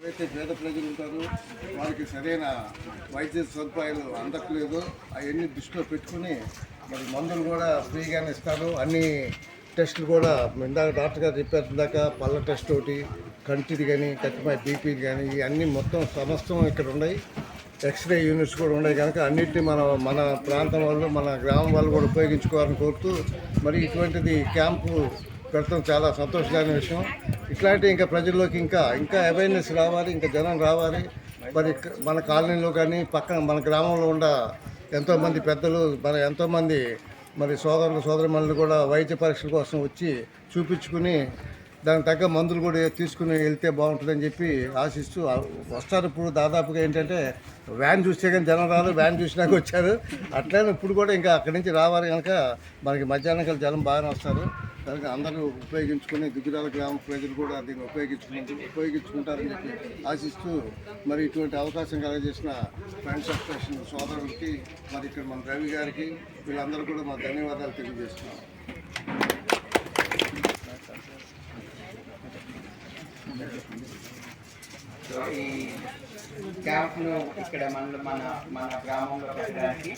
అయితే పేద ప్రజలు ఉంటారు, వారికి సరైన వైద్య సదుపాయాలు అందట్లేదు. అవన్నీ దృష్టిలో పెట్టుకుని మరి మందులు కూడా ఫ్రీగానే ఇస్తారు. అన్ని టెస్టులు కూడా ఇందాక డాక్టర్ గారు చెప్పారు, ఇందాక పళ్ళ టెస్ట్ ఒకటి, కంటిది కానీ కత్తిమాయ బీపీది కానీ ఇవన్నీ మొత్తం సమస్తం ఇక్కడ ఉన్నాయి. ఎక్స్రే యూనిట్స్ కూడా ఉన్నాయి కనుక అన్నింటినీ మన ప్రాంతం వాళ్ళు, మన గ్రామం వాళ్ళు కూడా ఉపయోగించుకోవాలని కోరుతూ మరి ఇటువంటిది క్యాంపు పెడతాం చాలా సంతోషకరమైన విషయం. ఇట్లాంటి ఇంకా ప్రజల్లోకి ఇంకా అవేర్నెస్ రావాలి, ఇంకా జనం రావాలి. మరి మన కాలనీలో కానీ పక్కన మన గ్రామంలో ఉన్న ఎంతోమంది పెద్దలు, ఎంతోమంది మరి సోదరుమణులు కూడా వైద్య పరీక్షల కోసం వచ్చి చూపించుకుని దానికి తగ్గ మందులు కూడా తీసుకుని వెళ్తే బాగుంటుందని చెప్పి ఆశిస్తూ వస్తారు. ఇప్పుడు దాదాపుగా ఏంటంటే వ్యాన్ చూస్తే కానీ జనం రాదు, వ్యాన్ చూసినాక వచ్చారు. అట్లనే ఇప్పుడు కూడా ఇంకా అక్కడి నుంచి రావాలి కనుక మనకి మధ్యాహ్నం కల్లా జనం బాగానే వస్తారు. కనుక అందరూ ఉపయోగించుకుని దుగ్గిరాల గ్రామ ప్రజలు కూడా దీన్ని ఉపయోగించుకుంటారని చెప్పి ఆశిస్తూ మరి ఇటువంటి అవకాశం కలగజేసిన ఫ్రెండ్స్ అసోసియేషన్ సోదరులకి, మరి ఇక్కడ మన రవి గారికి, వీళ్ళందరూ కూడా మా ధన్యవాదాలు తెలియజేస్తున్నాం. ఈ క్యాంప్ను ఇక్కడ మన గ్రామంలో పెట్టడానికి